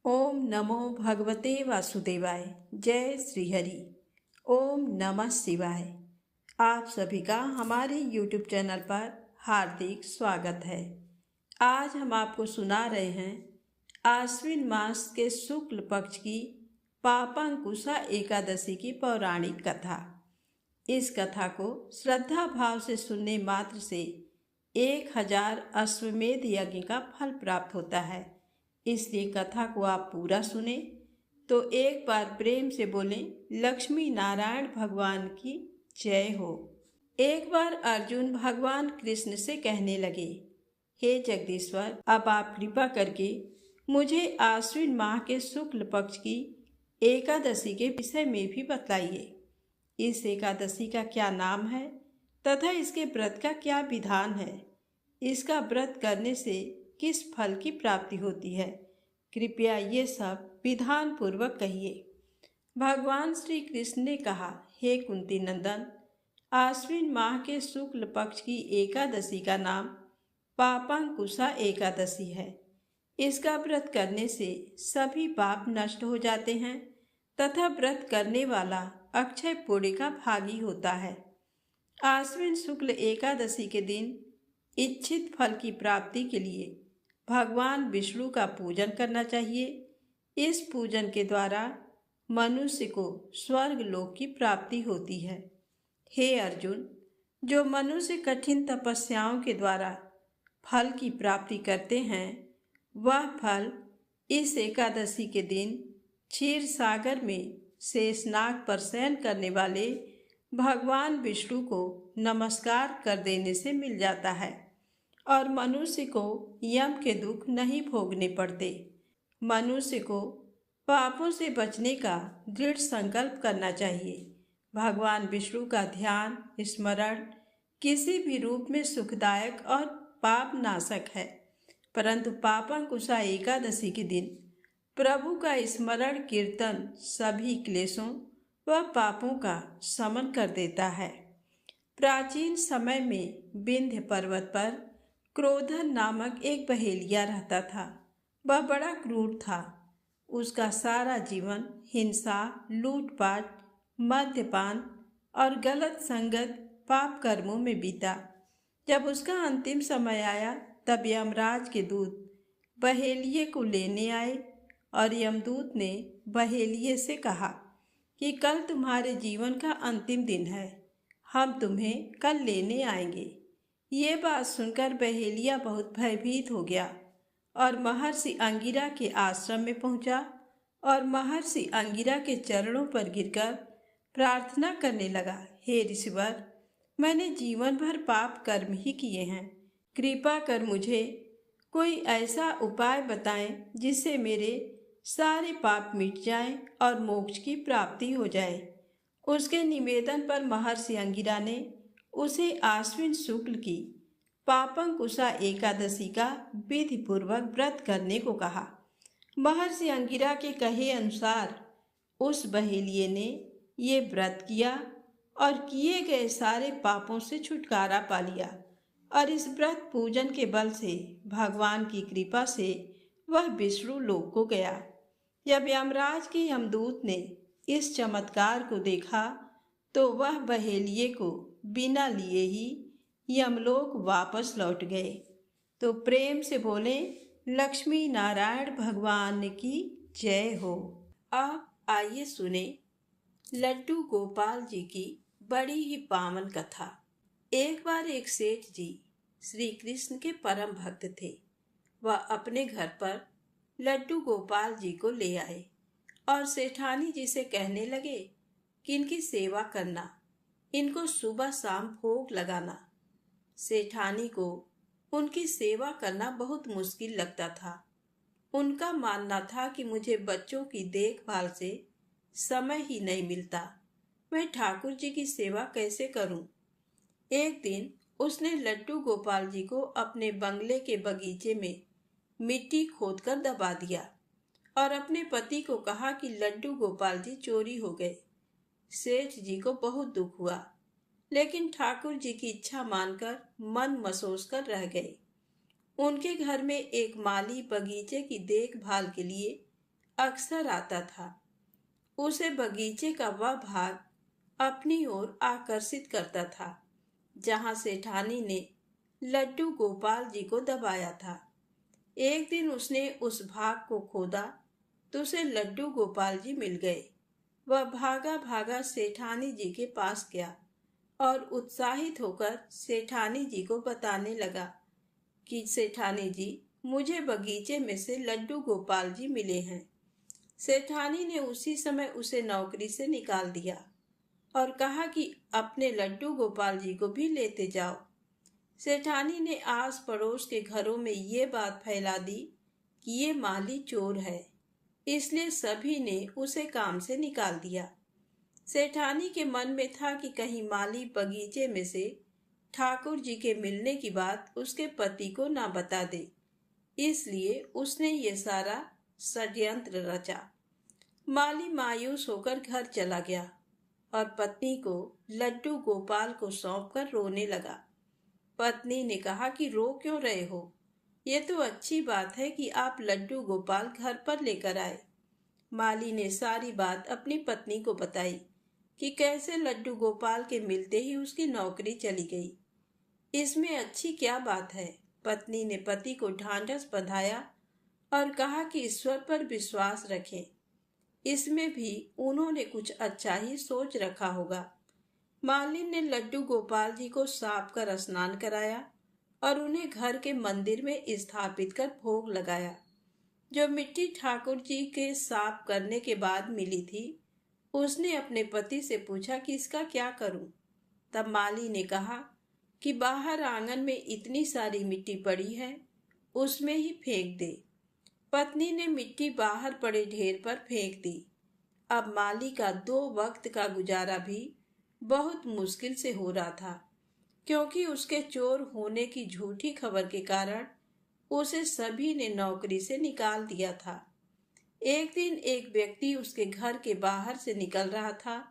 ओम नमो भगवते वासुदेवाय। जय श्री हरि। ओम नमः शिवाय। आप सभी का हमारे YouTube चैनल पर हार्दिक स्वागत है। आज हम आपको सुना रहे हैं आश्विन मास के शुक्ल पक्ष की पापांकुशा एकादशी की पौराणिक कथा। इस कथा को श्रद्धा भाव से सुनने मात्र से 1000 अश्वमेध यज्ञ का फल प्राप्त होता है। इसलिए कथा को आप पूरा सुने तो एक बार प्रेम से बोलें, लक्ष्मी नारायण भगवान की जय हो। एक बार अर्जुन भगवान कृष्ण से कहने लगे, हे जगदीश्वर, अब आप कृपा करके मुझे आश्विन माह के शुक्ल पक्ष की एकादशी के विषय में भी बतलाइए। इस एकादशी का क्या नाम है तथा इसके व्रत का क्या विधान है। इसका व्रत करने से किस फल की प्राप्ति होती है, कृपया ये सब विधान पूर्वक कहिए। भगवान श्री कृष्ण ने कहा, हे कुंती नंदन, आश्विन माह के शुक्ल पक्ष की एकादशी का नाम पापांकुशा एकादशी है। इसका व्रत करने से सभी पाप नष्ट हो जाते हैं तथा व्रत करने वाला अक्षय पुण्य का भागी होता है। आश्विन शुक्ल एकादशी के दिन इच्छित फल की प्राप्ति के लिए भगवान विष्णु का पूजन करना चाहिए। इस पूजन के द्वारा मनुष्य को स्वर्ग लोक की प्राप्ति होती है। हे अर्जुन, जो मनुष्य कठिन तपस्याओं के द्वारा फल की प्राप्ति करते हैं, वह फल इस एकादशी के दिन क्षीर सागर में शेषनाग पर शयन करने वाले भगवान विष्णु को नमस्कार कर देने से मिल जाता है और मनुष्य को यम के दुख नहीं भोगने पड़ते। मनुष्य को पापों से बचने का दृढ़ संकल्प करना चाहिए। भगवान विष्णु का ध्यान स्मरण किसी भी रूप में सुखदायक और पाप नाशक है, परंतु पापांकुशा एकादशी के दिन प्रभु का स्मरण कीर्तन सभी क्लेशों व पापों का शमन कर देता है। प्राचीन समय में विंध्य पर्वत पर क्रोधन नामक एक बहेलिया रहता था। वह बड़ा क्रूर था। उसका सारा जीवन हिंसा, लूटपाट, मद्यपान और गलत संगत पाप कर्मों में बीता। जब उसका अंतिम समय आया तब यमराज के दूत बहेलिये को लेने आए और यमदूत ने बहेलिये से कहा कि कल तुम्हारे जीवन का अंतिम दिन है, हम तुम्हें कल लेने आएंगे। ये बात सुनकर बहेलिया बहुत भयभीत हो गया और महर्षि अंगिरा के आश्रम में पहुंचा और महर्षि अंगिरा के चरणों पर गिरकर प्रार्थना करने लगा, हे ऋषिवर, मैंने जीवन भर पाप कर्म ही किए हैं। कृपा कर मुझे कोई ऐसा उपाय बताएं जिससे मेरे सारे पाप मिट जाएं और मोक्ष की प्राप्ति हो जाए। उसके निवेदन पर महर्षि अंगिरा ने उसे आश्विन शुक्ल की पापांकुशा एकादशी का विधि पूर्वक व्रत करने को कहा। महर्षि अंगिरा के कहे अनुसार उस बहेलिये ने ये व्रत किया और किए गए सारे पापों से छुटकारा पा लिया और इस व्रत पूजन के बल से भगवान की कृपा से वह विष्णु लोक को गया। जब यमराज के यमदूत ने इस चमत्कार को देखा तो वह बहेलिये को बिना लिए ही यमलोक वापस लौट गए। तो प्रेम से बोले, लक्ष्मी नारायण भगवान की जय हो। अब आइए सुने लड्डू गोपाल जी की बड़ी ही पावन कथा। एक बार एक सेठ जी श्री कृष्ण के परम भक्त थे। वह अपने घर पर लड्डू गोपाल जी को ले आए और सेठानी जी से कहने लगे कि इनकी सेवा करना, इनको सुबह शाम भोग लगाना। सेठानी को उनकी सेवा करना बहुत मुश्किल लगता था। उनका मानना था कि मुझे बच्चों की देखभाल से समय ही नहीं मिलता, मैं ठाकुर जी की सेवा कैसे करूं। एक दिन उसने लड्डू गोपाल जी को अपने बंगले के बगीचे में मिट्टी खोदकर दबा दिया और अपने पति को कहा कि लड्डू गोपाल जी चोरी हो गए। सेठ जी को बहुत दुख हुआ, लेकिन ठाकुर जी की इच्छा मानकर मन मसोस कर रह गए। उनके घर में एक माली बगीचे की देखभाल के लिए अक्सर आता था। उसे बगीचे का वह भाग अपनी ओर आकर्षित करता था जहां सेठानी ने लड्डू गोपाल जी को दबाया था। एक दिन उसने उस भाग को खोदा तो उसे लड्डू गोपाल जी मिल गए। वह भागा भागा सेठानी जी के पास गया और उत्साहित होकर सेठानी जी को बताने लगा कि सेठानी जी, मुझे बगीचे में से लड्डू गोपाल जी मिले हैं। सेठानी ने उसी समय उसे नौकरी से निकाल दिया और कहा कि अपने लड्डू गोपाल जी को भी लेते जाओ। सेठानी ने आस पड़ोस के घरों में ये बात फैला दी कि ये माली चोर है, इसलिए सभी ने उसे काम से निकाल दिया। सेठानी के मन में था कि कहीं माली बगीचे में से ठाकुर जी के मिलने की बात उसके पति को ना बता दे, इसलिए उसने ये सारा षड्यंत्र रचा। माली मायूस होकर घर चला गया और पत्नी को लड्डू गोपाल को सौंपकर रोने लगा। पत्नी ने कहा कि रो क्यों रहे हो? ये तो अच्छी बात है कि आप लड्डू गोपाल घर पर लेकर आए। माली ने सारी बात अपनी पत्नी को बताई कि कैसे लड्डू गोपाल के मिलते ही उसकी नौकरी चली गई। इसमें अच्छी क्या बात है? पत्नी ने पति को ढांढस बंधाया और कहा कि ईश्वर पर विश्वास रखें, इसमें भी उन्होंने कुछ अच्छा ही सोच रखा होगा। मालिन ने लड्डू गोपाल जी को साफ कर स्नान कराया और उन्हें घर के मंदिर में स्थापित कर भोग लगाया। जो मिट्टी ठाकुर जी के साफ करने के बाद मिली थी, उसने अपने पति से पूछा कि इसका क्या करूं? तब माली ने कहा कि बाहर आंगन में इतनी सारी मिट्टी पड़ी है, उसमें ही फेंक दे। पत्नी ने मिट्टी बाहर पड़े ढेर पर फेंक दी। अब माली का 2 वक्त का गुजारा भी बहुत मुश्किल से हो रहा था, क्योंकि उसके चोर होने की झूठी खबर के कारण उसे सभी ने नौकरी से निकाल दिया था। एक दिन एक व्यक्ति उसके घर के बाहर से निकल रहा था।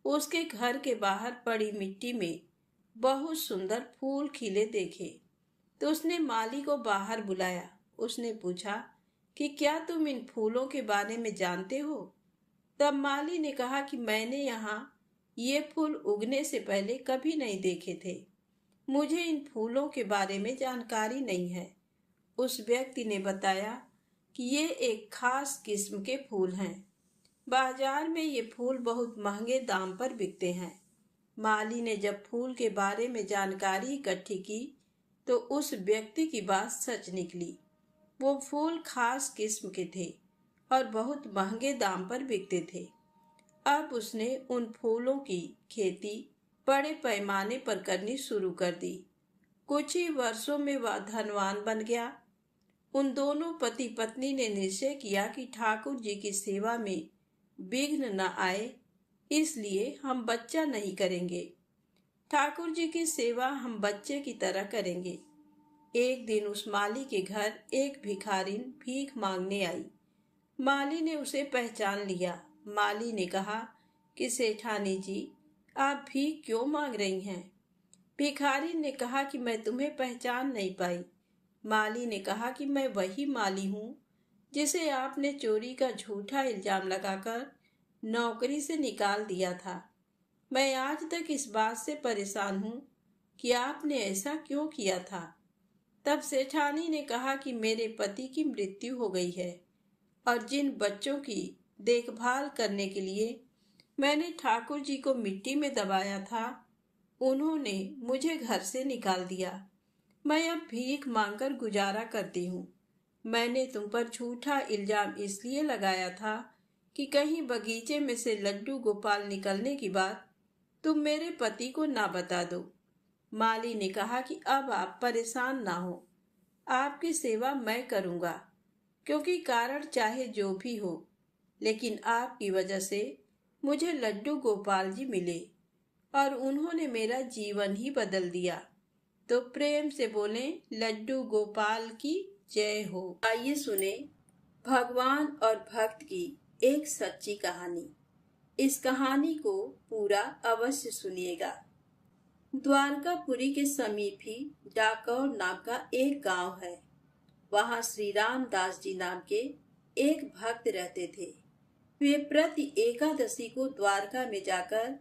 उसके घर के बाहर पड़ी मिट्टी में बहुत सुंदर फूल खिले देखे तो उसने माली को बाहर बुलाया। उसने पूछा कि क्या तुम इन फूलों के बारे में जानते हो? तब माली ने कहा कि मैंने यहाँ ये फूल उगने से पहले कभी नहीं देखे थे, मुझे इन फूलों के बारे में जानकारी नहीं है। उस व्यक्ति ने बताया कि ये एक खास किस्म के फूल हैं, बाजार में ये फूल बहुत महंगे दाम पर बिकते हैं। माली ने जब फूल के बारे में जानकारी इकट्ठी की तो उस व्यक्ति की बात सच निकली। वो फूल खास किस्म के थे और बहुत महंगे दाम पर बिकते थे। अब उसने उन फूलों की खेती बड़े पैमाने पर करनी शुरू कर दी। कुछ ही वर्षों में वह धनवान बन गया। उन दोनों पति पत्नी ने निश्चय किया कि ठाकुर जी की सेवा में विघ्न न आए, इसलिए हम बच्चा नहीं करेंगे। ठाकुर जी की सेवा हम बच्चे की तरह करेंगे। एक दिन उस माली के घर एक भिखारिन भीख मांगने आई। माली ने उसे पहचान लिया। माली ने कहा कि सेठानी जी, आप भीख क्यों मांग रही हैं? भिखारिन ने कहा कि मैं तुम्हें पहचान नहीं पाई। माली ने कहा कि मैं वही माली हूँ जिसे आपने चोरी का झूठा इल्जाम लगाकर नौकरी से निकाल दिया था। मैं आज तक इस बात से परेशान हूँ कि आपने ऐसा क्यों किया था। तब सेठानी ने कहा कि मेरे पति की मृत्यु हो गई है और जिन बच्चों की देखभाल करने के लिए मैंने ठाकुर जी को मिट्टी में दबाया था, उन्होंने मुझे घर से निकाल दिया। मैं अब भीख मांगकर गुजारा करती हूँ। मैंने तुम पर झूठा इल्जाम इसलिए लगाया था कि कहीं बगीचे में से लड्डू गोपाल निकलने की बात तुम मेरे पति को ना बता दो। माली ने कहा कि अब आप परेशान ना हो, आपकी सेवा मैं करूंगा, क्योंकि कारण चाहे जो भी हो, लेकिन आपकी वजह से मुझे लड्डू गोपाल जी मिले और उन्होंने मेरा जीवन ही बदल दिया। तो प्रेम से बोले लड्डू गोपाल की जय हो। आइए सुने भगवान और भक्त की एक सच्ची कहानी। इस कहानी को पूरा अवश्य सुनिएगा। द्वारकापुरी के समीप ही डाकौर नाम का एक गांव है। वहां श्री रामदास जी नाम के एक भक्त रहते थे। वे प्रति एकादशी को द्वारका में जाकर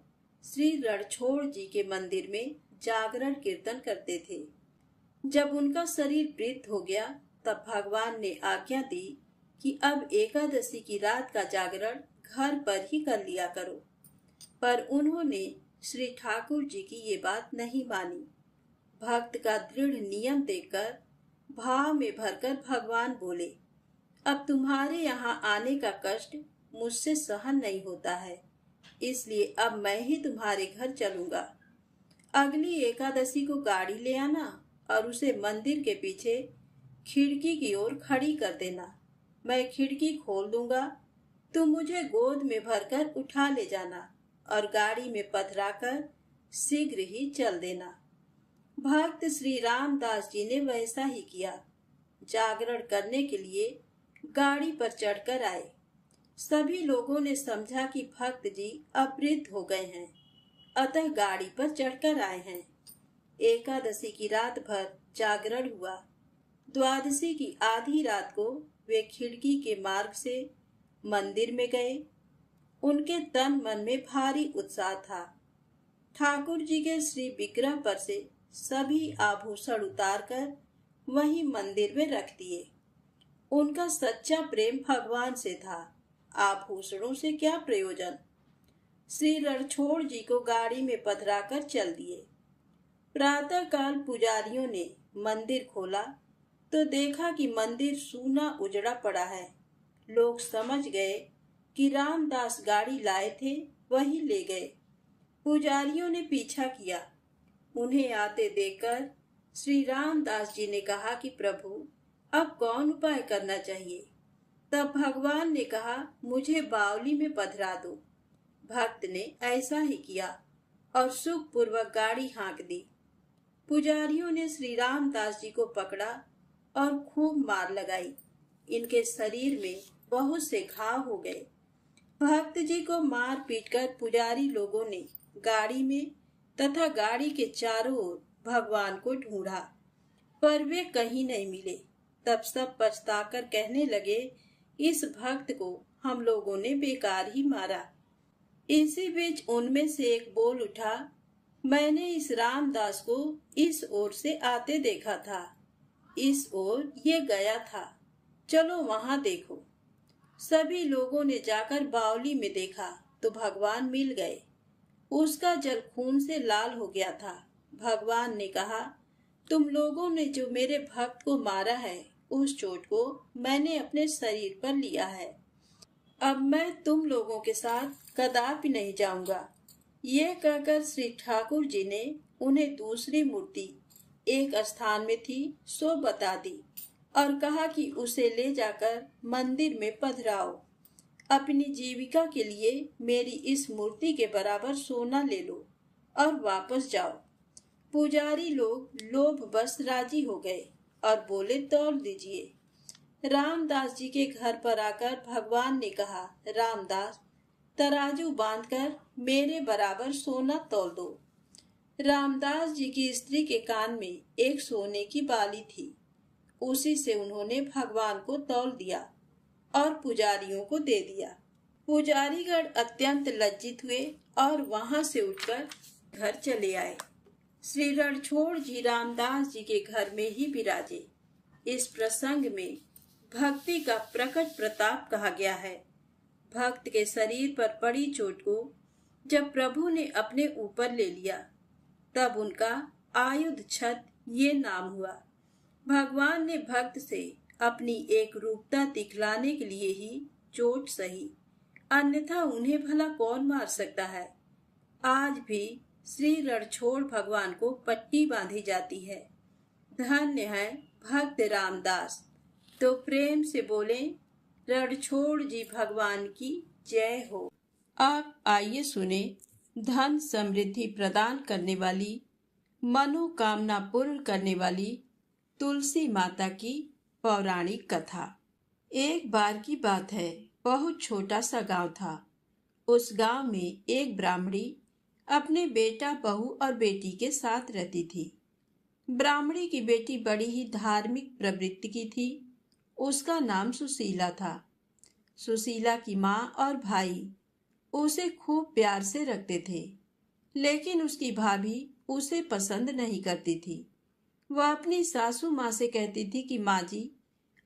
श्री रणछोड़ जी के मंदिर में जागरण कीर्तन करते थे। जब उनका शरीर वृद्ध हो गया तब भगवान ने आज्ञा दी कि अब एकादशी की रात का जागरण घर पर ही कर लिया करो। पर उन्होंने श्री ठाकुर जी की ये बात नहीं मानी। भक्त का दृढ़ नियम देखकर भाव में भरकर भगवान बोले, अब तुम्हारे यहाँ आने का कष्ट मुझसे सहन नहीं होता है, इसलिए अब मैं ही तुम्हारे घर चलूंगा। अगली एकादशी को गाड़ी ले आना और उसे मंदिर के पीछे खिड़की की ओर खड़ी कर देना। मैं खिड़की खोल दूंगा, तुम मुझे गोद में भरकर उठा ले जाना और गाड़ी में पधराकर शीघ्र ही चल देना। भक्त श्री रामदास जी ने वैसा ही किया। जागरण करने के लिए गाड़ी पर चढ़कर आए। सभी लोगों ने समझा कि भक्त जी अब वृद्ध हो गए हैं, अतः गाड़ी पर चढ़कर आए हैं। एकादशी की रात भर जागरण हुआ। द्वादशी की आधी रात को वे खिड़की के मार्ग से मंदिर में गए। उनके तन मन में भारी उत्साह था। ठाकुर जी के श्री विग्रह पर से सभी आभूषण उतारकर वहीं मंदिर में रख दिए। उनका सच्चा प्रेम भगवान से था, आभूषणों से क्या प्रयोजन। श्री रणछोड़ जी को गाड़ी में पधराकर चल दिए। प्रातःकाल पुजारियों ने मंदिर खोला तो देखा कि मंदिर सूना उजड़ा पड़ा है। लोग समझ गए कि रामदास गाड़ी लाए थे, वही ले गए। पुजारियों ने पीछा किया। उन्हें आते देखकर श्री रामदास जी ने कहा कि प्रभु, अब कौन उपाय करना चाहिए। तब भगवान ने कहा, मुझे बावली में पधरा दो। भक्त ने ऐसा ही किया और सुखपूर्वक गाड़ी हाँक दी। पुजारियों ने श्री रामदास जी को पकड़ा और खूब मार लगाई। इनके शरीर में बहुत से घाव हो गए। भक्त जी को मार पीट कर पुजारी लोगों ने गाड़ी में तथा गाड़ी के चारों ओर भगवान को ढूंढा, पर वे कहीं नहीं मिले। तब सब पछताकर कहने लगे, इस भक्त को हम लोगों ने बेकार ही मारा। इसी बीच उनमें से एक बोल उठा, मैंने इस रामदास को इस ओर से आते देखा था, इस ओर ये गया था, चलो वहां देखो। सभी लोगों ने जाकर बावली में देखा तो भगवान मिल गए। उसका जल खून से लाल हो गया था। भगवान ने कहा, तुम लोगों ने जो मेरे भक्त को मारा है, उस चोट को मैंने अपने शरीर पर लिया है। अब मैं तुम लोगों के साथ कदापि नहीं जाऊंगा। यह कहकर श्री ठाकुर जी ने उन्हें दूसरी मूर्ति एक स्थान में थी सो बता दी और कहा कि उसे ले जाकर मंदिर में पधराओ। अपनी जीविका के लिए मेरी इस मूर्ति के बराबर सोना ले लो और वापस जाओ। पुजारी लोग लोभवश राजी हो गए और बोले, तौल दीजिए। रामदास जी के घर पर आकर भगवान ने कहा, रामदास, तराजू बांधकर मेरे बराबर सोना तौल दो। रामदास जी की स्त्री के कान में एक सोने की बाली थी। उसी से उन्होंने भगवान को तौल दिया और पुजारियों को दे दिया। पुजारीगण अत्यंत लज्जित हुए और वहां से उठकर घर चले आए। श्री रणछोड़ जी रामदास जी के घर में ही विराजे। इस प्रसंग में भक्ति का प्रकट प्रताप कहा गया है। भक्त के शरीर पर पड़ी चोट को जब प्रभु ने अपने ऊपर ले लिया, तब उनका आयुध छत ये नाम हुआ। भगवान ने भक्त से अपनी एक रूपता दिखलाने के लिए ही चोट सही, अन्यथा उन्हें भला कौन मार सकता है। आज भी श्री रणछोड़ भगवान को पट्टी बांधी जाती है। धन्य है भक्त रामदास। तो प्रेम से बोले, रणछोड़ जी भगवान की जय हो। आप आइए सुने धन समृद्धि प्रदान करने वाली, मनोकामना पूर्ण करने वाली तुलसी माता की पौराणिक कथा। एक बार की बात है, बहुत छोटा सा गांव था। उस गांव में एक ब्राह्मणी अपने बेटा, बहू और बेटी के साथ रहती थी। ब्राह्मणी की बेटी बड़ी ही धार्मिक प्रवृत्ति की थी। उसका नाम सुशीला था। सुशीला की माँ और भाई उसे खूब प्यार से रखते थे, लेकिन उसकी भाभी उसे पसंद नहीं करती थी। वह अपनी सासू माँ से कहती थी कि माँ जी,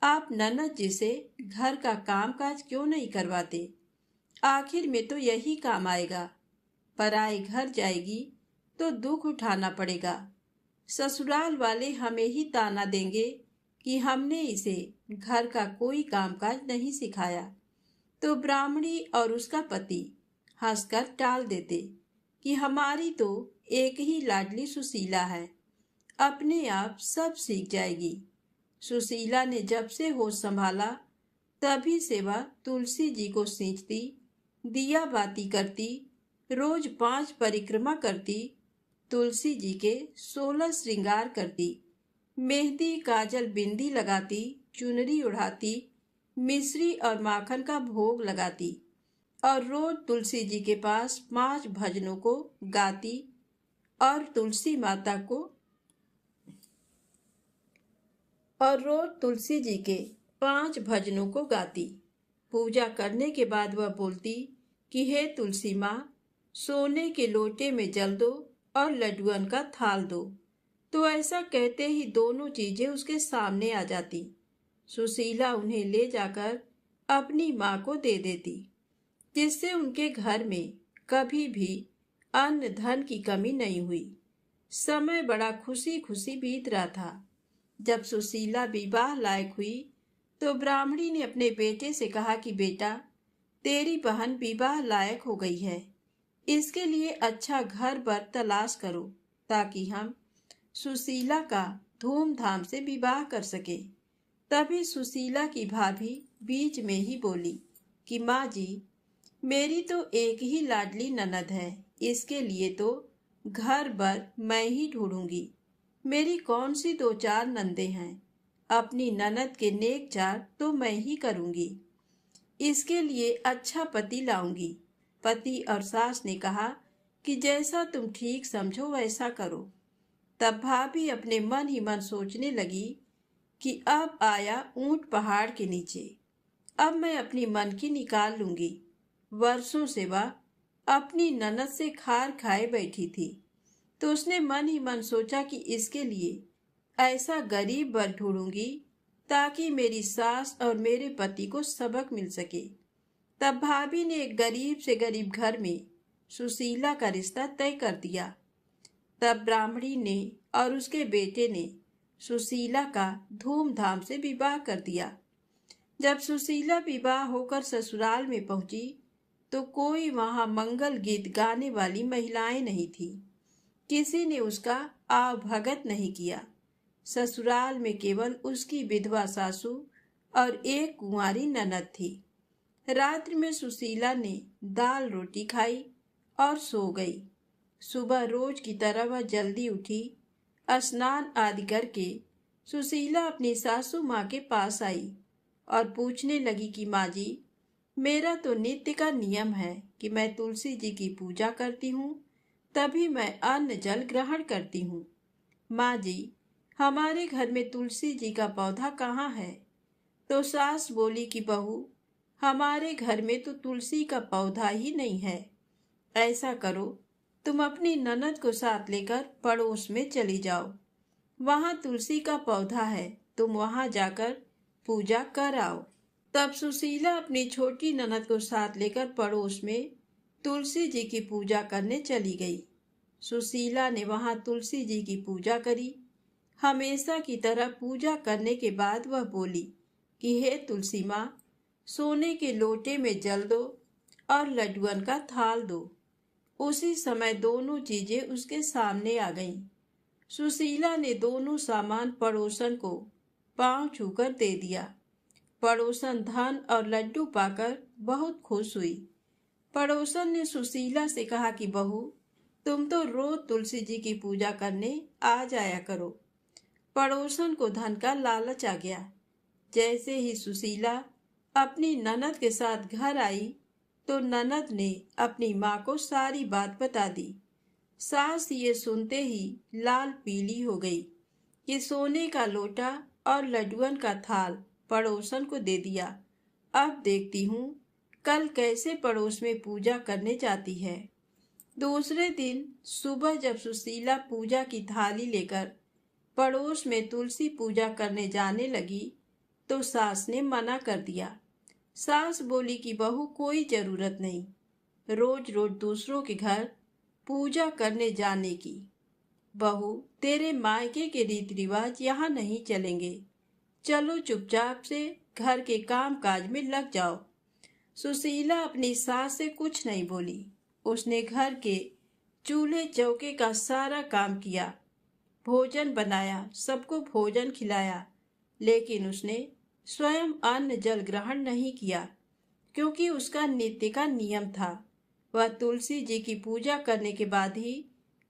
आप ननद जी से घर का काम काज क्यों नहीं करवाते? आखिर में तो यही काम आएगा। पराए घर जाएगी तो दुख उठाना पड़ेगा। ससुराल वाले हमें ही ताना देंगे कि हमने इसे घर का कोई कामकाज नहीं सिखाया। तो ब्राह्मणी और उसका पति हंसकर टाल देते कि हमारी तो एक ही लाडली सुशीला है, अपने आप सब सीख जाएगी। सुशीला ने जब से होश संभाला तभी से वह तुलसी जी को सींचती, दिया बाती करती, रोज 5 परिक्रमा करती, तुलसी जी के 16 श्रृंगार करती, मेहंदी काजल बिंदी लगाती, चुनरी उड़ाती, मिश्री और माखन का भोग लगाती और रोज तुलसी जी के पास 5 भजनों को गाती और तुलसी माता को और रोज तुलसी जी के 5 भजनों को गाती। पूजा करने के बाद वह बोलती कि हे तुलसी माँ, सोने के लोटे में जल दो और लड्डुअन का थाल दो। तो ऐसा कहते ही दोनों चीजें उसके सामने आ जाती। सुशीला उन्हें ले जाकर अपनी माँ को दे देती, जिससे उनके घर में कभी भी अन्न धन की कमी नहीं हुई। समय बड़ा खुशी खुशी बीत रहा था। जब सुशीला विवाह लायक हुई तो ब्राह्मणी ने अपने बेटे से कहा कि बेटा, तेरी बहन विवाह लायक हो गई है, इसके लिए अच्छा घर बर तलाश करो ताकि हम सुशीला का धूमधाम से विवाह कर सके। तभी सुशीला की भाभी बीच में ही बोली कि माँ जी, मेरी तो एक ही लाडली ननद है, इसके लिए तो घर बर मैं ही ढूंढूंगी। मेरी कौन सी 2-4 नंदे हैं, अपनी ननद के नेक चार तो मैं ही करूंगी। इसके लिए अच्छा पति लाऊंगी। पति और सास ने कहा कि जैसा तुम ठीक समझो वैसा करो। तब भाभी अपने मन ही मन सोचने लगी कि अब आया ऊंट पहाड़ के नीचे, अब मैं अपनी मन की निकाल लूंगी। वर्षों से वह अपनी ननद से खार खाए बैठी थी, तो उसने मन ही मन सोचा कि इसके लिए ऐसा गरीब वर ढूंढूंगी ताकि मेरी सास और मेरे पति को सबक मिल सके। तब भाभी ने एक गरीब से गरीब घर में सुशीला का रिश्ता तय कर दिया। तब ब्राह्मणी ने और उसके बेटे ने सुशीला का धूमधाम से विवाह कर दिया। जब सुशीला विवाह होकर ससुराल में पहुंची तो कोई वहां मंगल गीत गाने वाली महिलाएं नहीं थी। किसी ने उसका आवभगत नहीं किया। ससुराल में केवल उसकी विधवा सासू और एक कुंवारी ननद थी। रात्रि में सुशीला ने दाल रोटी खाई और सो गई। सुबह रोज की तरह वह जल्दी उठी, स्नान आदि करके सुशीला अपनी सासू माँ के पास आई और पूछने लगी कि माँ जी, मेरा तो नित्य का नियम है कि मैं तुलसी जी की पूजा करती हूँ, तभी मैं अन्न जल ग्रहण करती हूँ। माँ जी, हमारे घर में तुलसी जी का पौधा कहाँ है? तो सास बोली कि बहू, हमारे घर में तो तुलसी का पौधा ही नहीं है। ऐसा करो, तुम अपनी ननद को साथ लेकर पड़ोस में चली जाओ, वहां तुलसी का पौधा है, तुम वहां जाकर पूजा कर आओ। तब सुशीला अपनी छोटी ननद को साथ लेकर पड़ोस में तुलसी जी की पूजा करने चली गई। सुशीला ने वहां तुलसी जी की पूजा करी। हमेशा की तरह पूजा करने के बाद वह बोली कि हे तुलसी माँ, सोने के लोटे में जल दो और लड्डुअन का थाल दो। उसी समय दोनों चीजें उसके सामने आ गईं। सुशीला ने दोनों सामान पड़ोसन को पांव छूकर दे दिया। पड़ोसन धन और लड्डू पाकर बहुत खुश हुई। पड़ोसन ने सुशीला से कहा कि बहू, तुम तो रोज तुलसी जी की पूजा करने आ जाया करो। पड़ोसन को धन का लालच आ गया। जैसे ही सुशीला अपनी ननद के साथ घर आई तो ननद ने अपनी माँ को सारी बात बता दी। सास ये सुनते ही लाल पीली हो गई कि सोने का लोटा और लड्डुअन का थाल पड़ोसन को दे दिया अब देखती हूँ कल कैसे पड़ोस में पूजा करने जाती है। दूसरे दिन सुबह जब सुशीला पूजा की थाली लेकर पड़ोस में तुलसी पूजा करने जाने लगी तो सास ने मना कर दिया। सास बोली कि बहू कोई जरूरत नहीं रोज रोज दूसरों के घर पूजा करने जाने की। बहू तेरे मायके के रीति रिवाज यहाँ नहीं चलेंगे, चलो चुपचाप से घर के काम काज में लग जाओ। सुशीला अपनी सास से कुछ नहीं बोली। उसने घर के चूल्हे चौके का सारा काम किया, भोजन बनाया, सबको भोजन खिलाया, लेकिन उसने स्वयं अन्न जल ग्रहण नहीं किया क्योंकि उसका नित्य का नियम था। वह तुलसी जी की पूजा करने के बाद ही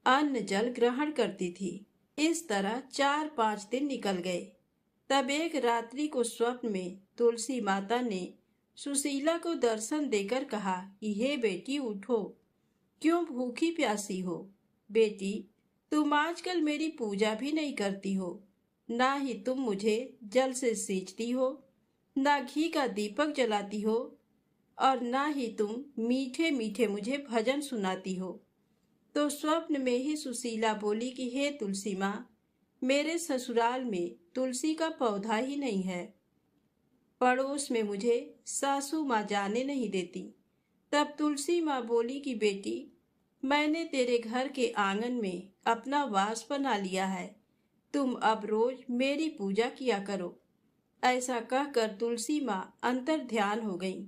अन्न जल ग्रहण करती थी। इस तरह 4-5 दिन निकल गए। तब एक रात्रि को स्वप्न में तुलसी माता ने सुशीला को दर्शन देकर कहा कि हे बेटी उठो, क्यों भूखी प्यासी हो। बेटी तुम आजकल मेरी पूजा भी नहीं करती हो, ना ही तुम मुझे जल से सींचती हो, ना घी का दीपक जलाती हो, और ना ही तुम मीठे मीठे मुझे भजन सुनाती हो। तो स्वप्न में ही सुशीला बोली कि हे तुलसी माँ, मेरे ससुराल में तुलसी का पौधा ही नहीं है। पड़ोस में मुझे सासू माँ जाने नहीं देती। तब तुलसी माँ बोली कि बेटी मैंने तेरे घर के आंगन में अपना वास बना लिया है, तुम अब रोज मेरी पूजा किया करो। ऐसा कहकर तुलसी माँ अंतर ध्यान हो गई।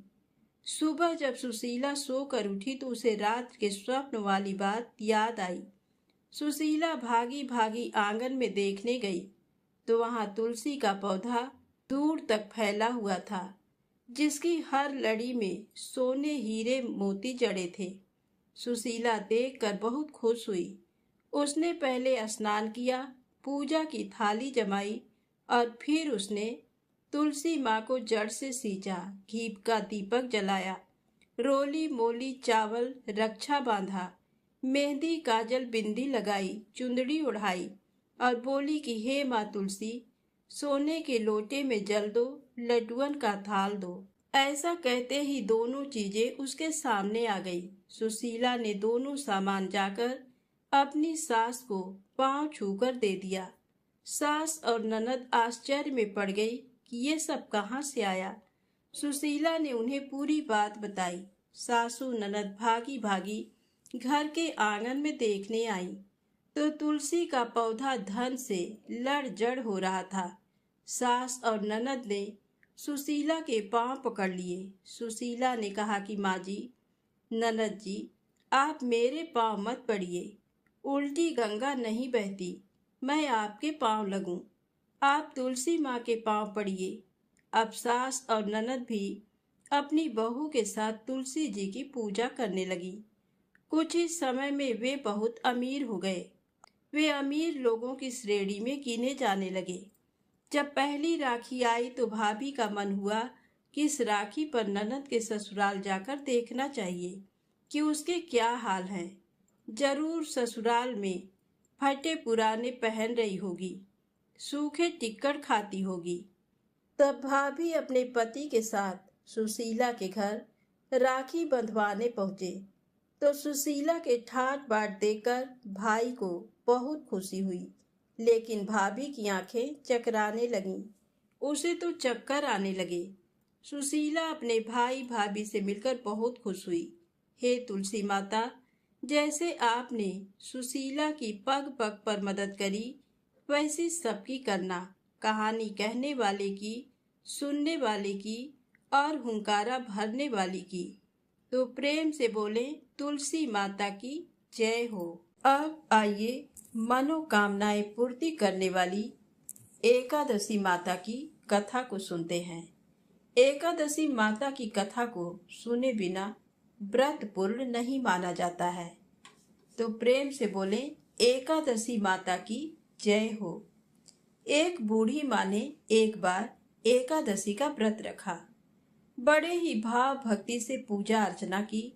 सुबह जब सुशीला सोकर उठी तो उसे रात के स्वप्न वाली बात याद आई। सुशीला भागी भागी आंगन में देखने गई तो वहां तुलसी का पौधा दूर तक फैला हुआ था, जिसकी हर लड़ी में सोने हीरे मोती जड़े थे। सुशीला देखकर बहुत खुश हुई। उसने पहले स्नान किया, पूजा की थाली जमाई और फिर उसने तुलसी माँ को जड़ से सींचा, घी का दीपक जलाया, रोली मोली चावल रक्षा बांधा, मेहंदी काजल बिंदी लगाई, चुंदड़ी उड़ाई और बोली कि हे माँ तुलसी, सोने के लोटे में जल दो, लड्डुअन का थाल दो। ऐसा कहते ही दोनों चीजें उसके सामने आ गई। सुशीला ने दोनों सामान जाकर अपनी सास को पांव छूकर दे दिया। सास और ननद आश्चर्य में पड़ गई कि ये सब कहाँ से आया। सुशीला ने उन्हें पूरी बात बताई। सासू ननद भागी भागी घर के आंगन में देखने आई तो तुलसी का पौधा धन से लड़ जड़ हो रहा था। सास और ननद ने सुशीला के पांव पकड़ लिए। सुशीला ने कहा कि माँ जी, ननद जी, आप मेरे पांव मत पड़िए, उल्टी गंगा नहीं बहती, मैं आपके पांव लगूं। आप तुलसी माँ के पांव पड़िए। अब सास और ननद भी अपनी बहू के साथ तुलसी जी की पूजा करने लगी। कुछ ही समय में वे बहुत अमीर हो गए। वे अमीर लोगों की श्रेणी में गिने जाने लगे। जब पहली राखी आई तो भाभी का मन हुआ कि इस राखी पर ननद के ससुराल जाकर देखना चाहिए कि उसके क्या हाल हैं। जरूर ससुराल में फटे पुराने पहन रही होगी, सूखे टिक्कड़ खाती होगी। तब भाभी अपने पति के साथ सुशीला के घर राखी बंधवाने पहुंचे तो सुशीला के ठाट बाट देखकर भाई को बहुत खुशी हुई, लेकिन भाभी की आंखें चकराने लगीं। उसे तो चक्कर आने लगे। सुशीला अपने भाई भाभी से मिलकर बहुत खुश हुई। हे तुलसी माता, जैसे आपने सुशीला की पग पग पर मदद करी वैसी सबकी करना। कहानी कहने वाले की, सुनने वाले की और हुंकारा भरने वाली की। तो प्रेम से बोले तुलसी माता की जय हो। अब आइए मनोकामनाएं पूर्ति करने वाली एकादशी माता की कथा को सुनते हैं। एकादशी माता की कथा को सुने बिना व्रत पूर्ण नहीं माना जाता है। तो प्रेम से बोले एकादशी माता की जय हो। एक बूढ़ी माँ ने एक बार एकादशी का व्रत रखा। बड़े ही भाव भक्ति से पूजा अर्चना की।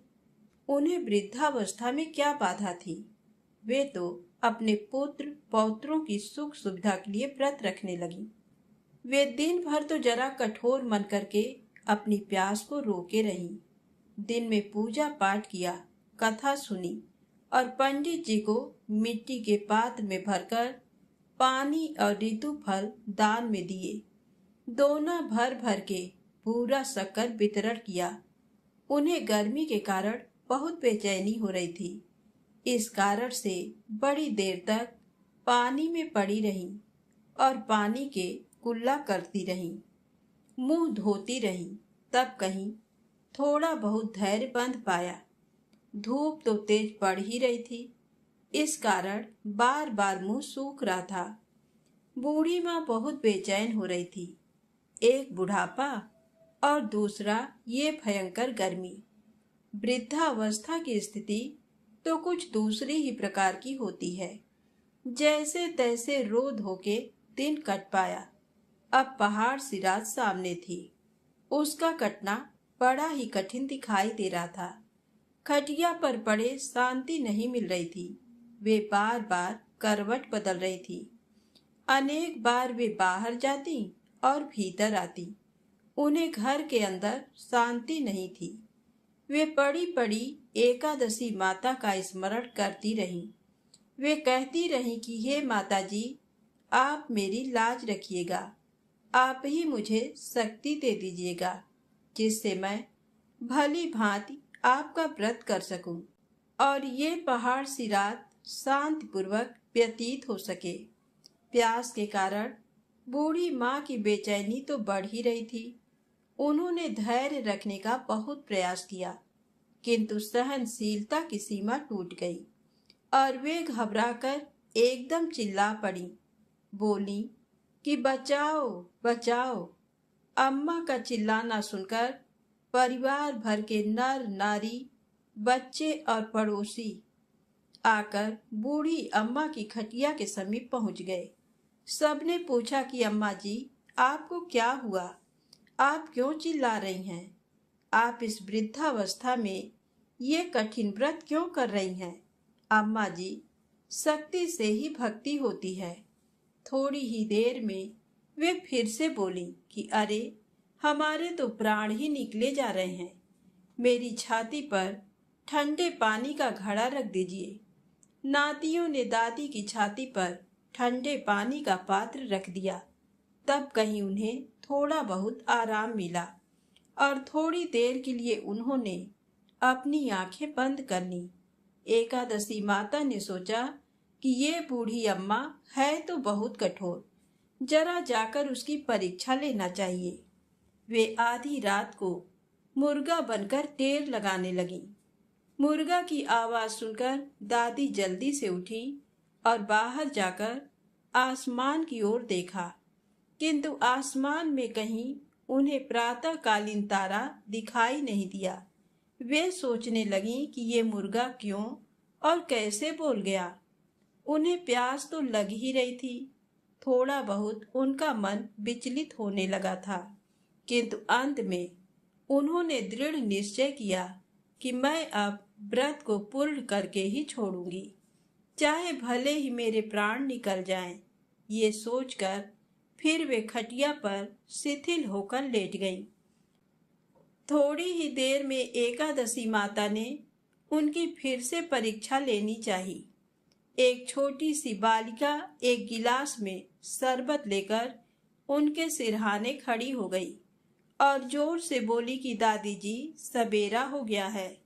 उन्हें वृद्धावस्था में क्या बाधा थी। वे तो अपने पुत्र पौत्रों की सुख सुविधा के लिए व्रत रखने लगी। वे दिन भर तो जरा कठोर मन करके अपनी प्यास को रोके रहीं। दिन में पूजा पाठ किया, कथा सुनी और पंडित जी को मिट्टी के पात्र में भरकर पानी और ऋतु फल दान में दिए। दोना भर भर के पूरा शक्कर वितरण किया। उन्हें गर्मी के कारण बहुत बेचैनी हो रही थी। इस कारण से बड़ी देर तक पानी में पड़ी रहीं और पानी के कुल्ला करती रहीं, मुंह धोती रहीं। तब कहीं थोड़ा बहुत धैर्य बंध पाया। धूप तो तेज पड़ ही रही थी, इस कारण बार बार मुंह सूख रहा था। बूढ़ी माँ बहुत बेचैन हो रही थी। एक बुढ़ापा और दूसरा ये भयंकर गर्मी। वृद्धावस्था की स्थिति तो कुछ दूसरी ही प्रकार की होती है। जैसे तैसे रो धो के दिन कट पाया। अब पहाड़ सी रात सामने थी। उसका कटना बड़ा ही कठिन दिखाई दे रहा था। खटिया पर पड़े शांति नहीं मिल रही थी। वे बार बार करवट बदल रही थी। अनेक बार वे बाहर जाती और भीतर आती। उन्हें घर के अंदर शांति नहीं थी। वे पड़ी पड़ी एकादशी माता का स्मरण करती रहीं। वे कहती रहीं कि हे माता जी, आप मेरी लाज रखिएगा। आप ही मुझे शक्ति दे दीजिएगा, जिससे मैं भली भांति आपका व्रत कर सकूं और ये पहाड़ सी रात शांतिपूर्वक व्यतीत हो सके। प्यास के कारण बूढ़ी माँ की बेचैनी तो बढ़ ही रही थी। उन्होंने धैर्य रखने का बहुत प्रयास किया, किंतु सहनशीलता की सीमा टूट गई और वे घबराकर एकदम चिल्ला पड़ी। बोली कि बचाओ बचाओ। अम्मा का चिल्लाना सुनकर परिवार भर के नर नारी, बच्चे और पड़ोसी आकर बूढ़ी अम्मा की खटिया के समीप पहुंच गए। सबने पूछा कि अम्मा जी, आपको क्या हुआ? आप क्यों चिल्ला रही हैं? आप इस वृद्धावस्था में ये कठिन व्रत क्यों कर रही हैं? अम्मा जी, शक्ति से ही भक्ति होती है। थोड़ी ही देर में वे फिर से बोली कि अरे, हमारे तो प्राण ही निकले जा रहे हैं। मेरी छाती पर ठंडे पानी का घड़ा रख दीजिए। नातियों ने दादी की छाती पर ठंडे पानी का पात्र रख दिया। तब कहीं उन्हें थोड़ा बहुत आराम मिला और थोड़ी देर के लिए उन्होंने अपनी आंखें बंद कर ली। एकादशी माता ने सोचा कि ये बूढ़ी अम्मा है तो बहुत कठोर, जरा जाकर उसकी परीक्षा लेना चाहिए। वे आधी रात को मुर्गा बनकर टेर लगाने लगी। मुर्गा की आवाज सुनकर दादी जल्दी से उठी और बाहर जाकर आसमान की ओर देखा, किंतु आसमान में कहीं उन्हें प्रातःकालीन तारा दिखाई नहीं दिया। वे सोचने लगी कि ये मुर्गा क्यों और कैसे बोल गया। उन्हें प्यास तो लग ही रही थी। थोड़ा बहुत उनका मन विचलित होने लगा था, किंतु अंत में उन्होंने दृढ़ निश्चय किया कि मैं अब व्रत को पूर्ण करके ही छोड़ूंगी, चाहे भले ही मेरे प्राण निकल जाएं। ये सोचकर फिर वे खटिया पर शिथिल होकर लेट गईं। थोड़ी ही देर में एकादशी माता ने उनकी फिर से परीक्षा लेनी चाहिए। एक छोटी सी बालिका एक गिलास में शरबत लेकर उनके सिरहाने खड़ी हो गई और जोर से बोली कि दादी जी, सवेरा हो गया है,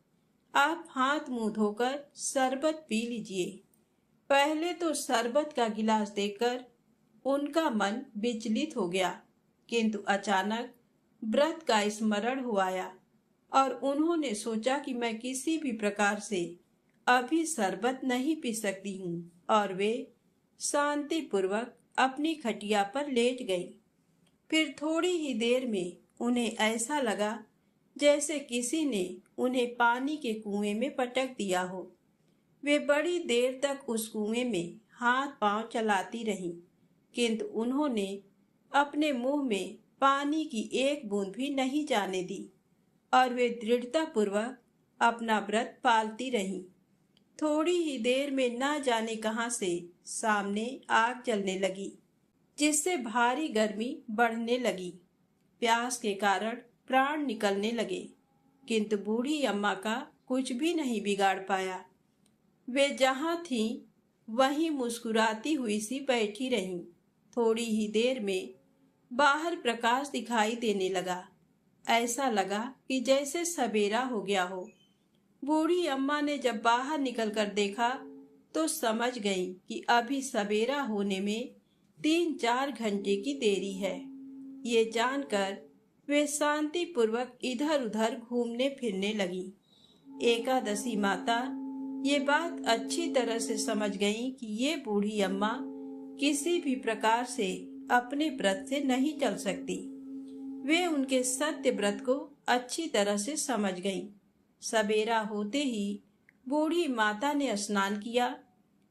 आप हाथ मुंह धोकर शरबत पी लीजिए। पहले तो शरबत का गिलास देखकर उनका मन विचलित हो गया, किंतु अचानक व्रत का स्मरण हो आया और उन्होंने सोचा कि मैं किसी भी प्रकार से अभी शरबत नहीं पी सकती हूँ और वे शांतिपूर्वक अपनी खटिया पर लेट गई। फिर थोड़ी ही देर में उन्हें ऐसा लगा जैसे किसी ने उन्हें पानी के कुएं में पटक दिया हो। वे बड़ी देर तक उस कुएं में हाथ पांव चलाती रहीं, किंतु उन्होंने अपने मुंह में पानी की एक बूंद भी नहीं जाने दी और वे दृढ़तापूर्वक अपना व्रत पालती रहीं। थोड़ी ही देर में ना जाने कहां से सामने आग जलने लगी, जिससे भारी गर्मी बढ़ने लगी। प्यास के कारण प्राण निकलने लगे, किंतु बूढ़ी अम्मा का कुछ भी नहीं बिगाड़ पाया। वे जहाँ थीं वहीं मुस्कुराती हुई सी बैठी रहीं। थोड़ी ही देर में बाहर प्रकाश दिखाई देने लगा। ऐसा लगा कि जैसे सवेरा हो गया हो। बूढ़ी अम्मा ने जब बाहर निकलकर देखा तो समझ गई कि अभी सवेरा होने में 3-4 घंटे की देरी है। ये जानकर वे शांति पूर्वक इधर उधर घूमने फिरने लगी। एकादशी माता ये बात अच्छी तरह से समझ गई कि ये बूढ़ी अम्मा किसी भी प्रकार से अपने व्रत से नहीं चल सकती। वे उनके सत्य व्रत को अच्छी तरह से समझ गई। सवेरा होते ही बूढ़ी माता ने स्नान किया,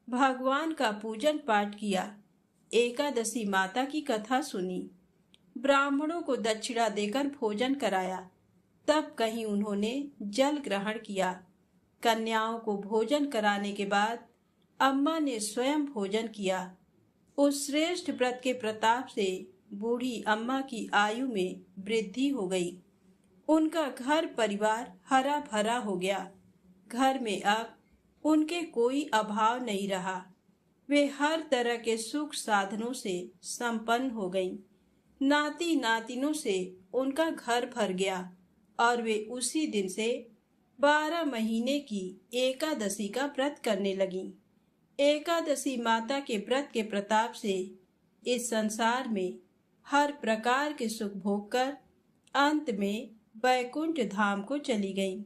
भगवान का पूजन पाठ किया, एकादशी माता की कथा सुनी, ब्राह्मणों को दक्षिणा देकर भोजन कराया। तब कहीं उन्होंने जल ग्रहण किया। कन्याओं को भोजन कराने के बाद अम्मा ने स्वयं भोजन किया। उस श्रेष्ठ व्रत के प्रताप से बूढ़ी अम्मा की आयु में वृद्धि हो गई। उनका घर परिवार हरा भरा हो गया। घर में अब उनके कोई अभाव नहीं रहा। वे हर तरह के सुख साधनों से संपन्न हो गईं। नाती नातिनों से उनका घर भर गया और वे उसी दिन से 12 महीने की एकादशी का व्रत करने लगीं। एकादशी माता के व्रत के प्रताप से इस संसार में हर प्रकार के सुख भोग कर अंत में वैकुंठ धाम को चली गईं।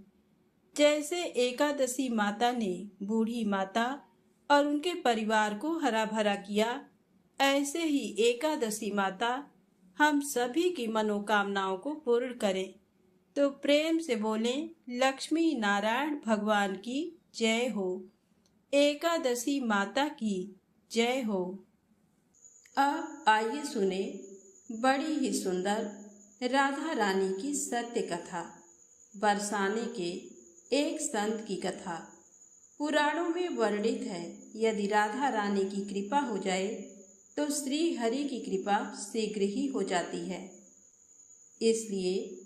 जैसे एकादशी माता ने बूढ़ी माता और उनके परिवार को हरा भरा किया, ऐसे ही एकादशी माता हम सभी की मनोकामनाओं को पूर्ण करे। तो प्रेम से बोलें, लक्ष्मी नारायण भगवान की जय हो, एकादशी माता की जय हो। अब आइए सुने बड़ी ही सुंदर राधा रानी की सत्य कथा, बरसाने के एक संत की कथा। पुराणों में वर्णित है, यदि राधा रानी की कृपा हो जाए तो श्री हरि की कृपा शीघ्र ही हो जाती है। इसलिए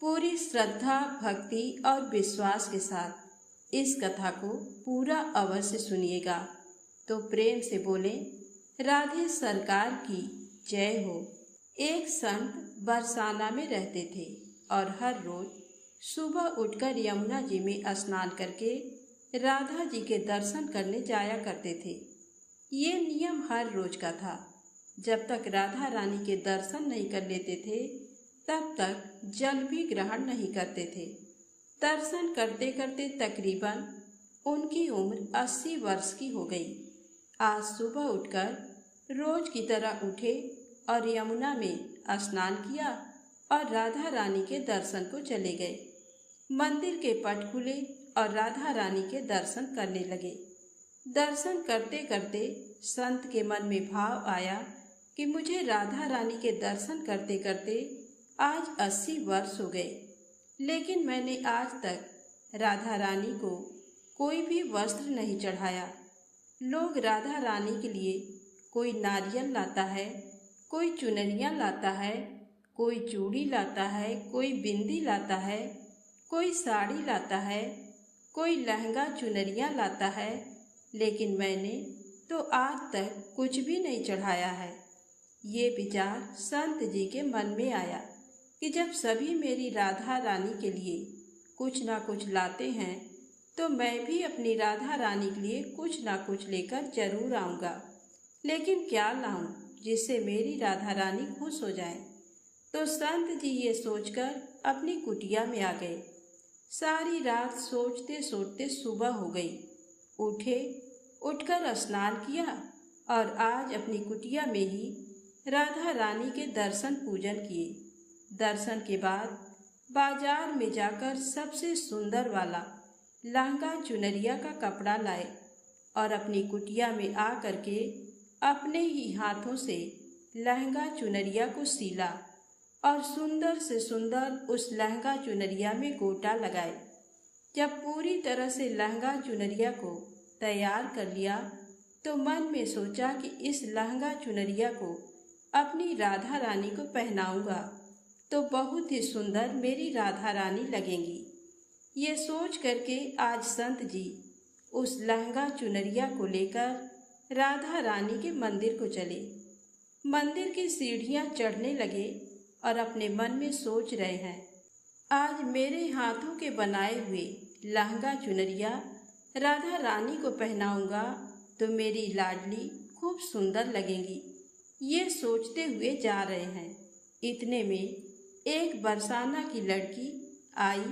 पूरी श्रद्धा, भक्ति और विश्वास के साथ इस कथा को पूरा अवश्य सुनिएगा। तो प्रेम से बोलें, राधे सरकार की जय हो। एक संत बरसाना में रहते थे और हर रोज सुबह उठकर यमुना जी में स्नान करके राधा जी के दर्शन करने जाया करते थे। ये नियम हर रोज का था। जब तक राधा रानी के दर्शन नहीं कर लेते थे तब तक जल भी ग्रहण नहीं करते थे। दर्शन करते करते तकरीबन उनकी उम्र 80 वर्ष की हो गई। आज सुबह उठकर रोज की तरह उठे और यमुना में स्नान किया और राधा रानी के दर्शन को चले गए। मंदिर के पट खुले और राधा रानी के दर्शन करने लगे। दर्शन करते करते संत के मन में भाव आया कि मुझे राधा रानी के दर्शन करते करते आज 80 वर्ष हो गए, लेकिन मैंने आज तक राधा रानी को कोई भी वस्त्र नहीं चढ़ाया। लोग राधा रानी के लिए कोई नारियल लाता है, कोई चुनरियाँ लाता है, कोई चूड़ी लाता है, कोई बिंदी लाता है, कोई साड़ी लाता है, कोई लहंगा चुनरियाँ लाता है, लेकिन मैंने तो आज तक कुछ भी नहीं चढ़ाया है। ये विचार संत जी के मन में आया कि जब सभी मेरी राधा रानी के लिए कुछ ना कुछ लाते हैं तो मैं भी अपनी राधा रानी के लिए कुछ ना कुछ लेकर जरूर आऊँगा। लेकिन क्या लाऊं जिससे मेरी राधा रानी खुश हो जाए। तो संत जी ये सोचकर अपनी कुटिया में आ गए। सारी रात सोचते सोचते सुबह हो गई। उठे, उठकर स्नान किया और आज अपनी कुटिया में ही राधा रानी के दर्शन पूजन किए। दर्शन के बाद बाजार में जाकर सबसे सुंदर वाला लहंगा चुनरिया का कपड़ा लाए और अपनी कुटिया में आ करके अपने ही हाथों से लहंगा चुनरिया को सीला और सुंदर से सुंदर उस लहंगा चुनरिया में गोटा लगाए। जब पूरी तरह से लहंगा चुनरिया को तैयार कर लिया तो मन में सोचा कि इस लहंगा चुनरिया को अपनी राधा रानी को पहनाऊंगा तो बहुत ही सुंदर मेरी राधा रानी लगेंगी। ये सोच करके आज संत जी उस लहंगा चुनरिया को लेकर राधा रानी के मंदिर को चले। मंदिर की सीढ़ियां चढ़ने लगे और अपने मन में सोच रहे हैं, आज मेरे हाथों के बनाए हुए लहंगा चुनरिया राधा रानी को पहनाऊंगा तो मेरी लाडली खूब सुंदर लगेंगी। ये सोचते हुए जा रहे हैं। इतने में एक बरसाना की लड़की आई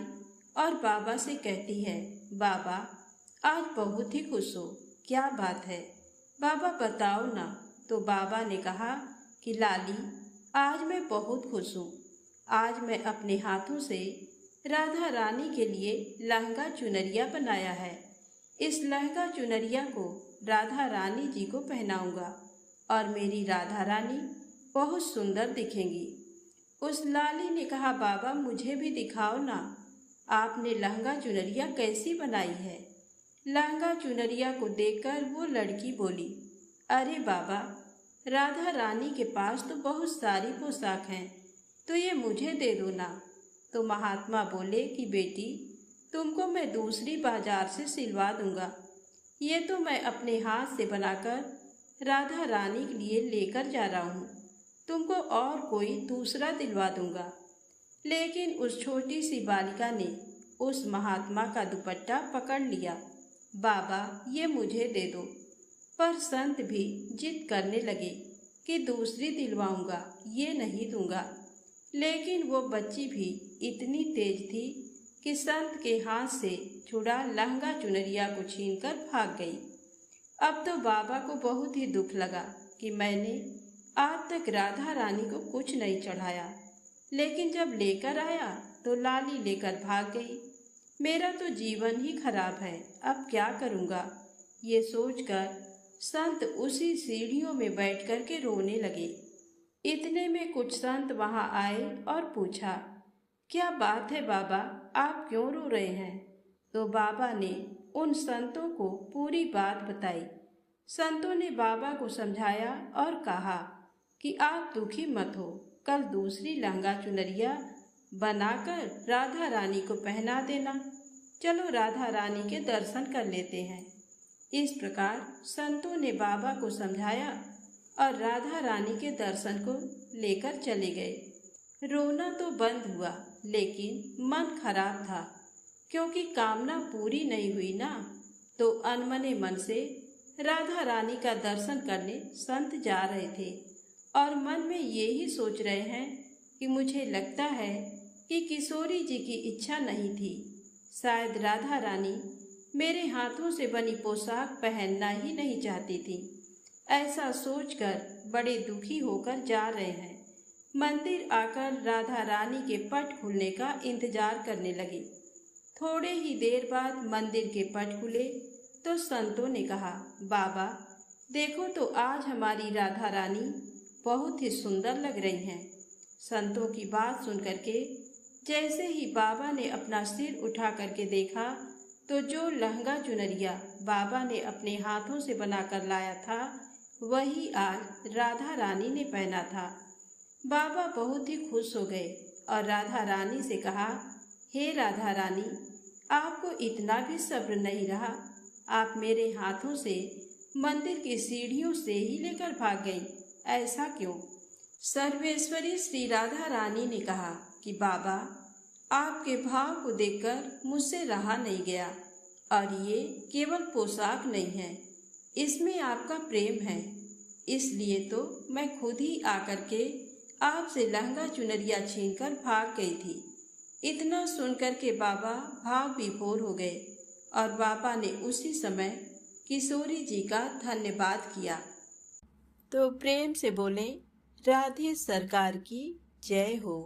और बाबा से कहती है, बाबा आज बहुत ही खुश हो, क्या बात है बाबा बताओ ना। तो बाबा ने कहा कि लाली आज मैं बहुत खुश हूँ। आज मैं अपने हाथों से राधा रानी के लिए लहंगा चुनरिया बनाया है। इस लहंगा चुनरिया को राधा रानी जी को पहनाऊंगा और मेरी राधा रानी बहुत सुंदर दिखेंगी। उस लाली ने कहा, बाबा मुझे भी दिखाओ ना, आपने लहंगा चुनरिया कैसी बनाई है। लहंगा चुनरिया को देखकर वो लड़की बोली, अरे बाबा राधा रानी के पास तो बहुत सारी पोशाक हैं, तो ये मुझे दे दो ना। तो महात्मा बोले कि बेटी तुमको मैं दूसरी बाजार से सिलवा दूंगा, ये तो मैं अपने हाथ से बनाकर राधा रानी के लिए लेकर जा रहा हूँ, तुमको और कोई दूसरा दिलवा दूंगा। लेकिन उस छोटी सी बालिका ने उस महात्मा का दुपट्टा पकड़ लिया, बाबा ये मुझे दे दो। पर संत भी जिद करने लगे कि दूसरी दिलवाऊंगा, ये नहीं दूंगा। लेकिन वो बच्ची भी इतनी तेज थी कि संत के हाथ से छुड़ा लहंगा चुनरिया को छीनकर भाग गई। अब तो बाबा को बहुत ही दुख लगा कि मैंने आज तक राधा रानी को कुछ नहीं चढ़ाया, लेकिन जब लेकर आया तो लाली लेकर भाग गई। मेरा तो जीवन ही खराब है, अब क्या करूँगा। ये सोचकर संत उसी सीढ़ियों में बैठ कर के रोने लगे। इतने में कुछ संत वहाँ आए और पूछा, क्या बात है बाबा, आप क्यों रो रहे हैं। तो बाबा ने उन संतों को पूरी बात बताई। संतों ने बाबा को समझाया और कहा कि आप दुखी मत हो, कल दूसरी लहंगा चुनरिया बनाकर राधा रानी को पहना देना, चलो राधा रानी के दर्शन कर लेते हैं। इस प्रकार संतों ने बाबा को समझाया और राधा रानी के दर्शन को लेकर चले गए। रोना तो बंद हुआ, लेकिन मन खराब था, क्योंकि कामना पूरी नहीं हुई ना। तो अनमने मन से राधा रानी का दर्शन करने संत जा रहे थे और मन में यही सोच रहे हैं कि मुझे लगता है कि किशोरी जी की इच्छा नहीं थी, शायद राधा रानी मेरे हाथों से बनी पोशाक पहनना ही नहीं चाहती थी। ऐसा सोचकर बड़े दुखी होकर जा रहे हैं। मंदिर आकर राधा रानी के पट खुलने का इंतजार करने लगे। थोड़े ही देर बाद मंदिर के पट खुले तो संतों ने कहा, बाबा देखो तो आज हमारी राधा रानी बहुत ही सुंदर लग रही हैं। संतों की बात सुन करके जैसे ही बाबा ने अपना सिर उठा करके देखा तो जो लहंगा चुनरिया बाबा ने अपने हाथों से बनाकर लाया था वही आज राधा रानी ने पहना था। बाबा बहुत ही खुश हो गए और राधा रानी से कहा, हे राधा रानी, आपको इतना भी सब्र नहीं रहा, आप मेरे हाथों से मंदिर की सीढ़ियों से ही लेकर भाग गई, ऐसा क्यों। सर्वेश्वरी श्री राधा रानी ने कहा कि बाबा आपके भाव को देखकर मुझसे रहा नहीं गया, और ये केवल पोशाक नहीं है, इसमें आपका प्रेम है, इसलिए तो मैं खुद ही आकर के आपसे लहंगा चुनरिया छीनकर भाग गई थी। इतना सुनकर के बाबा भाव विभोर हो गए और बाबा ने उसी समय किशोरी जी का धन्यवाद किया। तो प्रेम से बोले, राधे सरकार की जय हो।